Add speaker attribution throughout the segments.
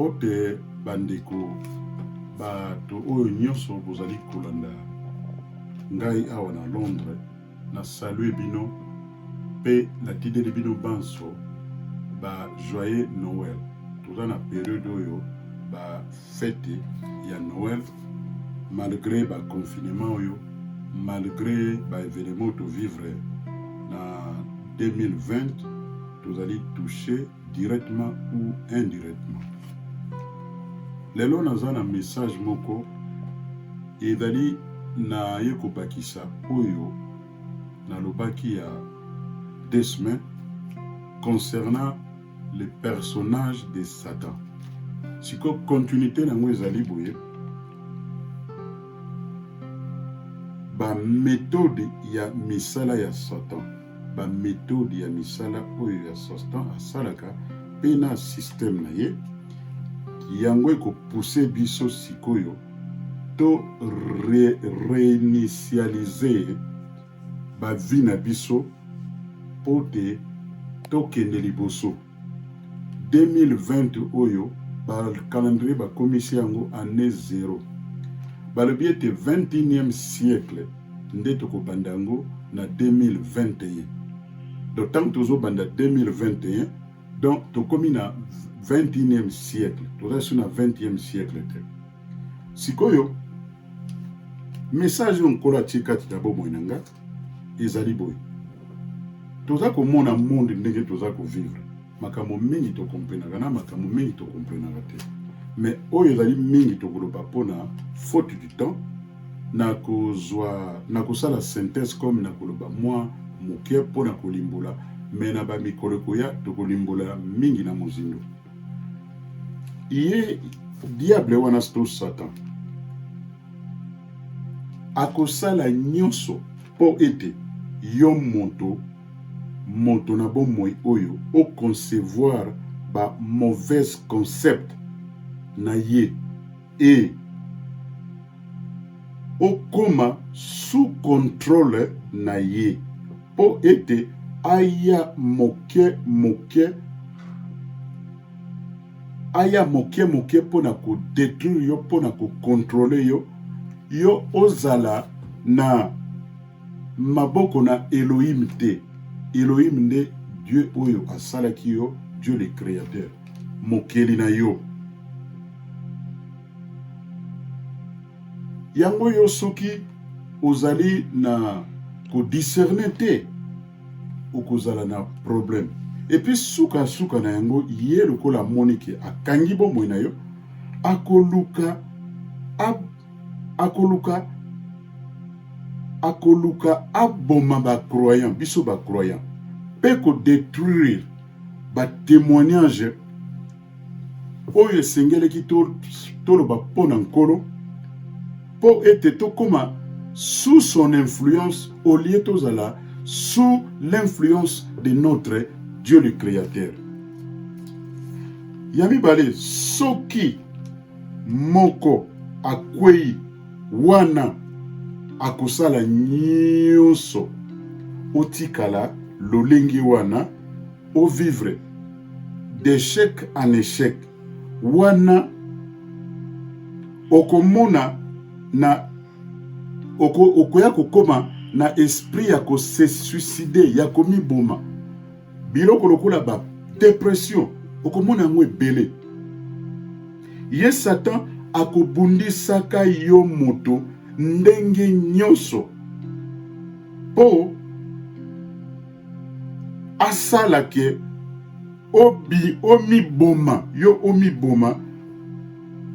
Speaker 1: Mbote bandeko bato oyo nyonso bozali kolanda ngai awa na Londres na salue bino pe na tideli bino banso ba joyeux Noël. Toza na période oyo ba fête ya Noël malgré ba confinement oyo, malgré ba événement to vivre na 2020, tozali touché directement ou indirectement. Lelo naza na message moko ezali na ye kopakisa oyo na lobaki ya 2 semaines concernant le personnage de Satan. Siko continuité nango ezali boye ba méthode ya misala ya Satan, ba méthode ya misala oyo ya Satan asalaka pe na système na ye yango ekopousse biso sikoyo to réinitialiser ba vie na biso po te tokende liboso. 2020 oyo ba calendrier ba komisi yango année 0. Balobi ete 21e siècle nde tokobanda yango na 2021. D'autant tozo banda 2021, donc tokomi na 21e siècle. Toza sur na 20e siècle te. Sikoyo message onkola tikati dabo moinanga ezali boy. Toza komona monde ndenge toza ko vivre. Makambo mingi to comprenaka na makambo mingi to comprenaka te. Mais oyo ezali mingi to koloba pona faute du temps na kozwa na kosala synthèse comme na koloba moi moke pona kolimbola mais na ba mikolo koya to kolimbola mingi na mozindo. Iye diable wana sto Satan akosala nyonso po ete yo moto na bomoi oyo o concevoir ba mauvais concept na ye et o koma sous contrôle na ye po ete aya moke pona ko détruire yo pona ko contrôler yo ozala na maboko na Elohim te. Elohim nde Dieu oyo asalaki yo, Dieu le créateur. Mokeli na yo. Yango yo soki ozali na ko discerner te ou kozala na problème. Et puis suka na yango ye lokola monike akangi bomoi na yo akoluka aboma ba croyant biso ba croyant pe ko détruire ba témoignage oyo sengeleki toloba pona nkolo po ete tokoma sous son influence au lieu tozala sous l'influence de notre Dieu le créateur. Yami bale soki moko akwei wana akosala nyonso otikala lolengi wana o vivre d'échec en échec wana okomona na okoya kokoma na esprit ya ko se suicider ya komiboma biloko lokola ba dépression okomona ngo ebele. Ye Satan akobundisaka yo moto ndenge nyonso po asalake omiboma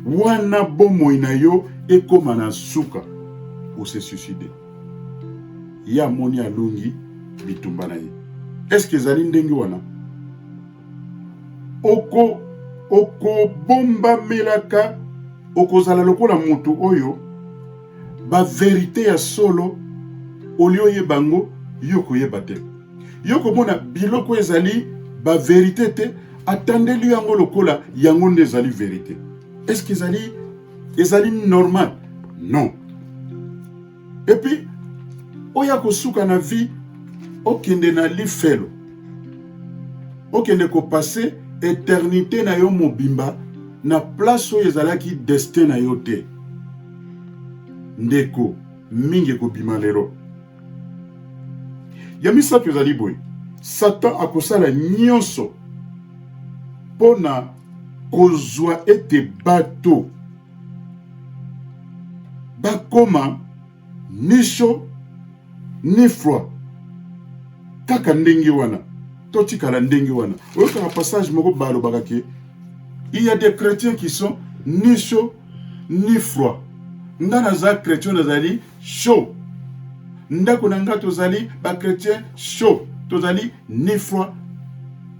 Speaker 1: wana bomoi na yo ekoma na suka o se suicider. Ya moni alongi bitumba na ye. Est-ce que ezali ndenge wana? Oko bomba melaka okozala lokola moto oyo ba vérité ya solo olio ye bango yoko yeba te. Yoko mona biloko ezali ba vérité te atandeli yango lokola yango nde ezali vérité. Est-ce que ezali normal? Non. Et puis oya kosuka na vie okende na lifelo okende ko passer éternité na yo mobimba na place oyo ezalaki destin na yo te ndeko mingi ekobima lelo. Ya misato ezali boye, Satan akosala nyonso mpona kozwa ete bato bakoma ni chaud ni froid kaka ndenge wana totikala ndenge wana. Oyokaka passage moko balobaka ke il y a des chrétiens qui sont ni chaud ni froid. Nga naza chrétien nazali chaud, ndako na nga tozali ba chrétien chaud, tozali ni froid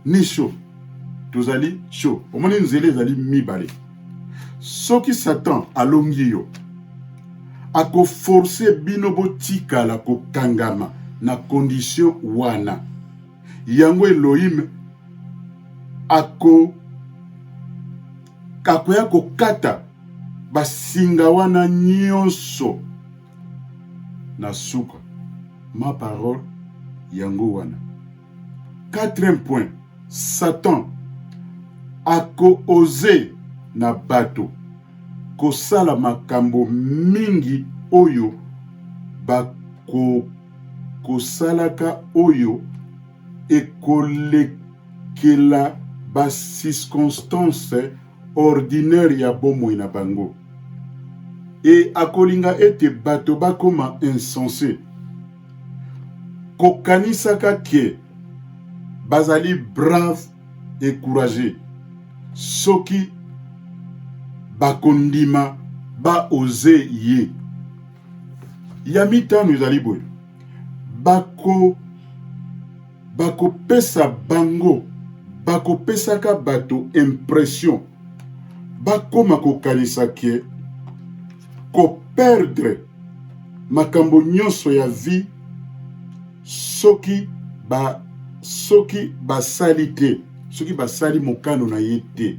Speaker 1: ni chaud, tozali chaud. Omoni nzele ezali mibale. Soki Satan alongi yo ako forcer bino botikala kokangama na condition wana, yango Elohim akoya kokata basinga wana nyonso na suka. Ma parole yango wana. 4e point, Satan ako ose na bato kosala makambo mingi oyo kosalaka oyo ekolekela ba circonstance ordinaire ya bomoi na bango. Et akolinga ete bato bakoma insensé. Kokanisaka ke bazali brave et courageux. Soki bakondima ba oze ye. Yamita ezali boye. Bako pesa bango. Bako pesaka bato impression. Bakoma kokanisa ke ko perdre makambo nyonso ya vie soki basali te, soki basali mokano na ye te.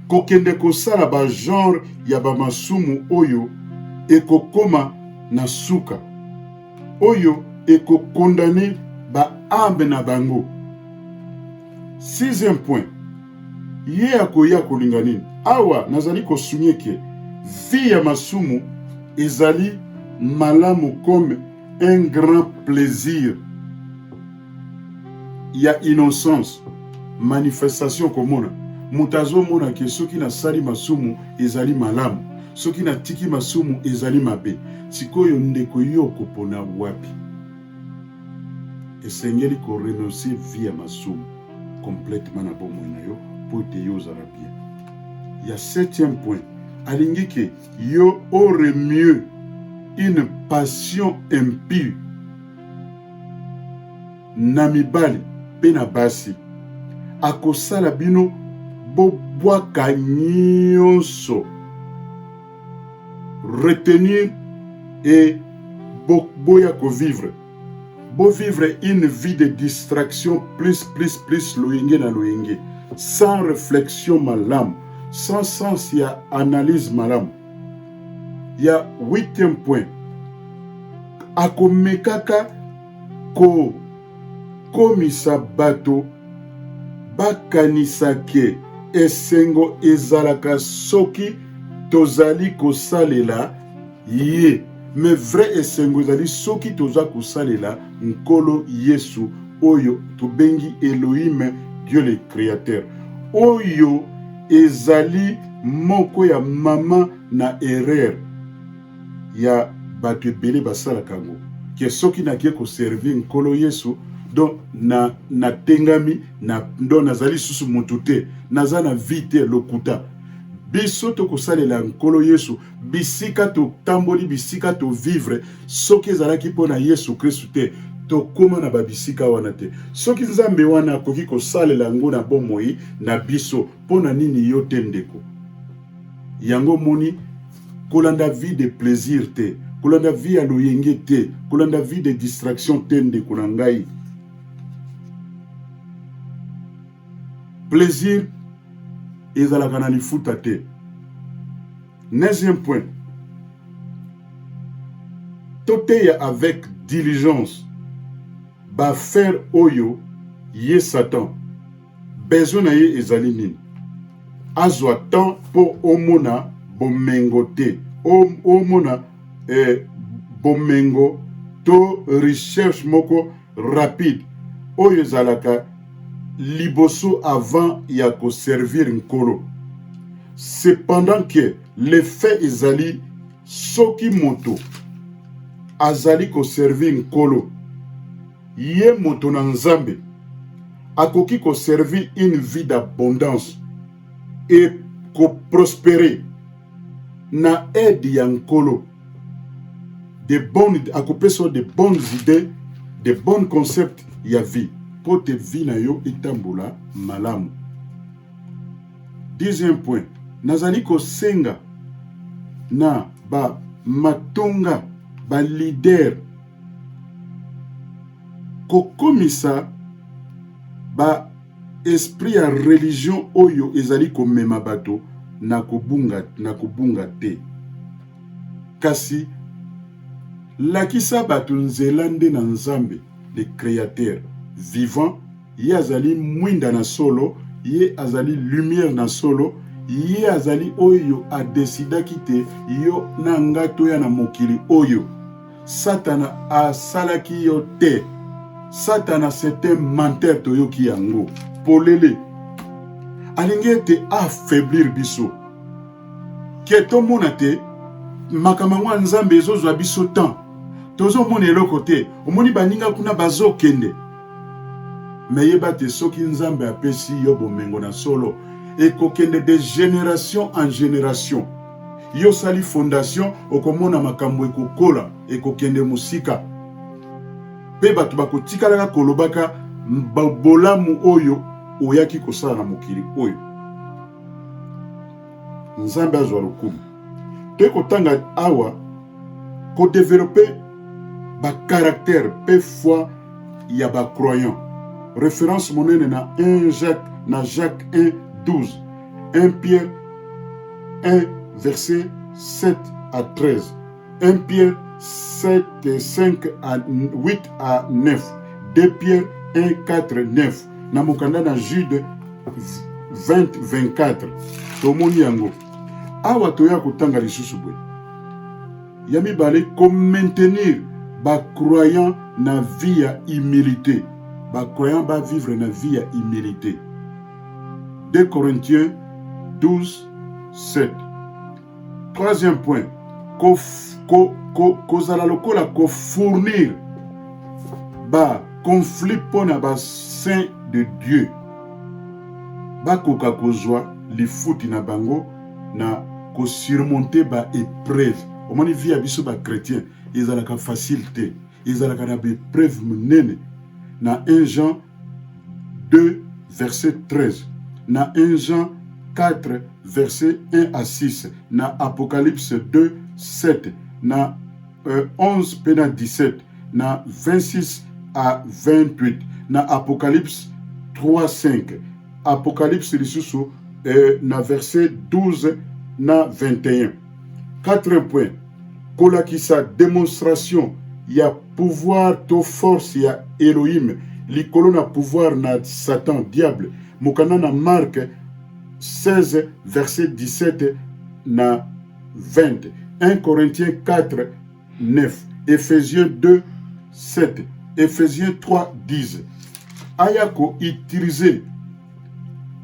Speaker 1: Kokende kosala ba genre ya ba masumu oyo ekokoma na suka, oyo ekokondane ba âme na bango. 6e point, ye akoya kolinga nini? Awa nazali kosunye ke vie ya masumu ezali malamu comme un grand plaisir. Il y a innocence, manifestation komona. Mutazo mona ke soki na sali masumu ezali malamu, soki na tiki masumu ezali mabe. Sikoyo ndeko yo kopona wapi? Esengeli ko renoncer vie ya masumu complètement na bomo na yo pour te yo zala bien. Il y a 7e point. Alingi ke yo aurait mieux une passion impure na mibali pe na basi akosala bino bobwaka nyonso, retenir et boya ko vivre une vie de distraction plus loyenge na loyenge, sans réflexion malamu, sans sens ya analyse malamu. Ya 8e point, akomekaka ko komisa bato bakanisa ke esengo ezalaka soki tozali kosalela ye, mais vrai esengo ezali soki toza kosalela nkolo Yesu oyo tobengi Elohim, Dieu le créateur, oyo ezali moko ya mama na erreur ya bato ebele basalaka yango, ke soki nakie koservi nkolo Yesu donc na tengami ndo nazali susu mutu te, naza na vie te lokuta. Biso tokosalela nkolo Yesu bisika totamboli, bisika to vivre soki ezalaki mpona Yesu Kristu te, tokoma na babisika wana te. Soki Nzambe wana akoki kosalela yango na bomoi na biso, mpona nini yo te ndeko? Yango moni kolanda vie de plaisir te, kolanda vie ya loyenge te, kolanda vie de distraction te ndeko na ngai. Plaisir ezalaka na lifuta te. 9e point, toteya avec diligence ba faire oyo ye Satan besoin na ye ezali nini. azwa temps pour omona bomengo te omona bomengo to recherche moko rapide oyo ezalaka liboso avant ya ko servir nkolo. Cependant que le fait ezali soki moto azali ko servir nkolo ye moto na nzambe akoki ko servir une vie d'abondance et ko prospérer na aide ya nkolo, akopesa de bonnes idées, de bons concepts ya vie pour te vie na yo etambola malamu. Deuxième point, nazali ko senga na ba matonga ba leader ko komisa ba esprit ya religion oyo ezali ko mema bato na kubunga te. Kasi lakisa bato nzela nde na nzambe, le créateur vivant, ye azali mwinda na solo, ye azali lumière na solo, ye azali oyo adesidaki te yo na ngato ya na mokili oyo Satana asalaki yo te. Satana c'était menteur toyoki yango polele alingi ete affaiblir biso ke tomona te makambo ya nzambe ezozwa biso temps tozomona eloko te omoni baninga kuna bazokende me yeba te soki nzambe apesi yo bomengo na solo ekokende de génération en génération yo sali fondation okomona makambo ekokola ekokende musika pe bato bakotikalaka kolobaka bolamu oyo oyaki kosala na mokili oyo nzambe azwa lokumu te kotanga awa kodevelope bacaractère pe foi ya bacroyant. Référence monene na Jacques 1 12, 1 Pierre 1 verset 7 à 13, 1 Pierre 7 5 à 8 à 9, 2 Pierre 1 4 9, na mokanda na Jude 20 24. Tomoni yango awa toya kotanga lisusu boye ya mibale ko maintenir ba croyant na vie ya humilité, ba croyant ba vivre na vie ya humilité. 2 Corinthiens 12 7. Troisième point, kozala lokola ko fournir ba conflit pona ba saint de Dieu, ba koka kozwa lifuti na bango na ko surmonter ba épreuve. Omoni vie ya biso ba chrétien ezalaka facilité, ezalaka na ba épreuve munene. Na 1 Jean 2 verset 13, na 1 Jean 4 verset 1 à 6, na Apocalypse 2 7, na 11 pena 17, na 26 à 28, na Apocalypse 3 5, Apocalypse lisusu na verset 12 na 21. Quatrième point, kolakisa démonstration ya pouvoir to force ya Elohim likolo na pouvoir na Satan diable mokana na Marc 16 verset 17 na 20, 1 Corinthiens 4 9, Ephésiens 2 7, Ephésiens 3 10. Ayako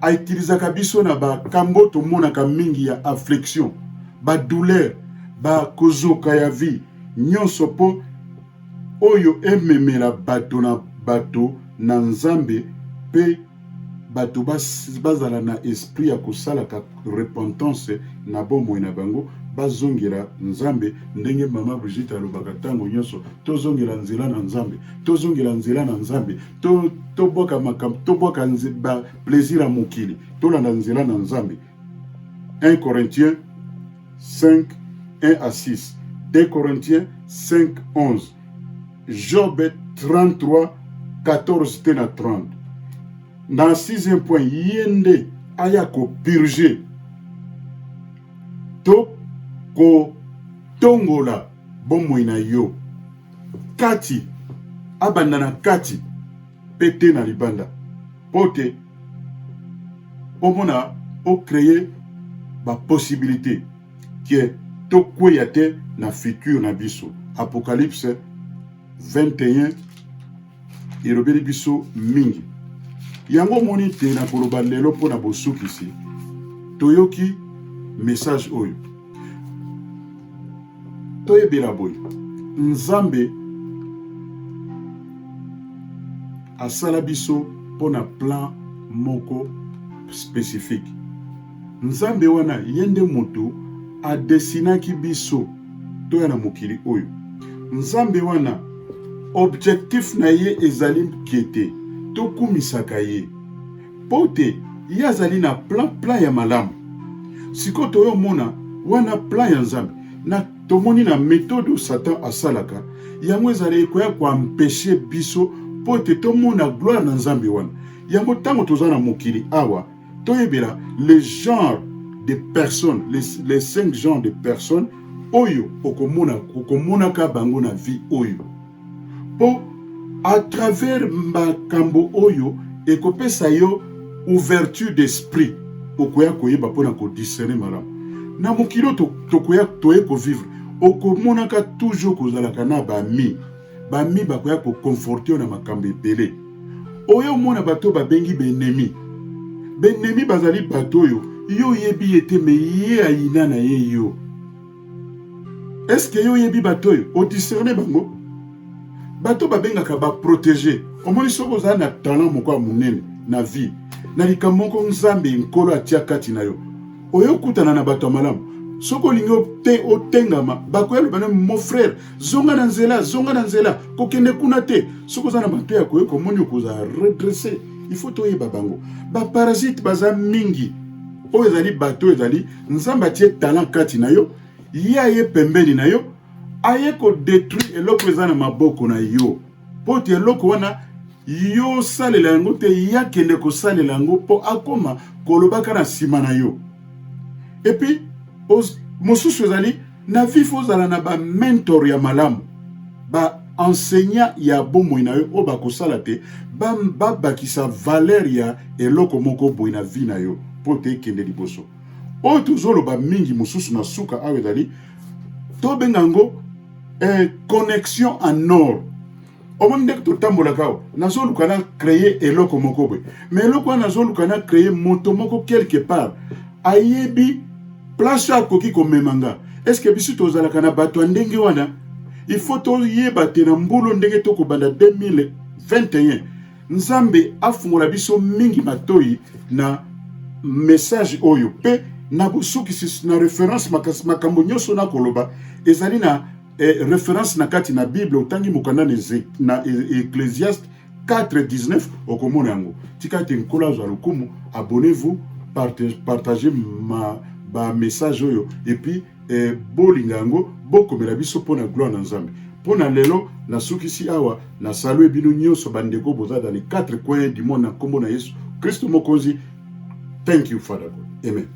Speaker 1: utilisaka biso na ba kambo tomonaka mingi ya affliction, ba douleur, ba kozoka ya vie nyonso po oyo ememela bato na nzambe pe bato bazala na esprit ya kosalaka repentance na bomoi na bango bazongela nzambe ndenge mama Brigitte alobaka ntango nyonso tozongela nzela na nzambe, tozongela nzela na nzambe, toboka makambo, toboka ba plaisir ya mokili, tolanda nzela na nzambe. 1 Corinthiens 5 1 à 6, 2 Corinthiens 5 11, Job 33 14 à 30. Dans le sixième point, yende aya ko purger to ko tongola bomoi na yo kati abanda na kati pete na libanda pote omona o créer ba possibilité qui est to kweyate na futur na biso. Apocalypse 21 irobeli biso mingi. Yango moni te na koloba lelo po na bosukisi. Toyoki message oyo. Toyebela boy. Nzambe asala biso po na plan moko spécifique. Nzambe wana yende moto a dessinaki biso toya na mokili oyo. Nzambe wana objectif na ye ezali kete to kumisaka ye. Pote ye azali na plan ya malamu. Siko toyo mona wana plan ya Nzambe na tomoni na méthode Satan asalaka yango ezali ekoya ko empêcher biso pote to mona gloire na Nzambe wana. Yango tango toza na mokili awa toyebela les genres de personnes, les 5 genres de personnes oyo okomona ka bango na vie oyo. Po à travers makambo oyo ekopesa yo ouverture d'esprit okoya koyeba pona ko discerner malamu. Na mokili tokoya toye ko vivre okomona ka toujours kozalaka na bami bakoya ko conforter na makambo ebele. Oyo mona bato babengi benemi bazali bato oyo yo yebi ete me ye ayina na ye yo. Est-ce que yo yebi bato oyo o discerner bango? Bato babengaka ba protéger. Omoni soko za na talent moko munene na vie. Na likambo moko Nzambe nkolo atia kati na yo. Oyo kutana na bato malamu. Soko lingo te otengama bakoyelo bana mon frère zonga na nzela kokende kuna te. Soko za na bato ya koyo komoni koza redresser. Il faut toyeba bango. Ba parasite baza mingi. Oyo ezali bato ezali Nzambe atie talent kati na yo. Ye pembeni na yo. Aye ko détruire eloko eza na maboko na yo. Pote eloko wana yo salela yango te yakende ko salela yango po akoma kolobaka na sima na yo. Et puis mosusu ezali na vifo zala na ba mentor ya malamu. Ba enseignant ya bomoi na yo o bakosala te ba bakisa valeur ya eloko moko boy na vie na yo pote ekende liboso. O tozoloba mingi mosusu na suka awe ezali to bengango connexion en or. Omoni ndeko totambolaka awa nazoluka na créer eloko moko boy. Mais eloko wana nazoluka na créer moto moko quelque part ayebi place akoki komemanga. Est-ce que biso tozalaka na bato ndenge wana? Il faut toyeba te na mbulu ndenge tokobanda 2021 Nzambe afungola biso mingi matoi na message oyo pe na bosukisi na référence makambo nyonso na koloba ezali na référence na kati na Bible otangi mokanda na Ecclésiaste 4:19 okomona yango. Tika te nkola za lokumu, abonnez-vous, partagez ba message oyo et puis bolinga yango bokomela biso pona gloire na Nzambe. Pona lelo na sukisi awa na salue bino nyonso bandeko boza dans les 4 coins du monde na kombo na Yesu Kristo mokonzi. Thank you, Father God. Amen.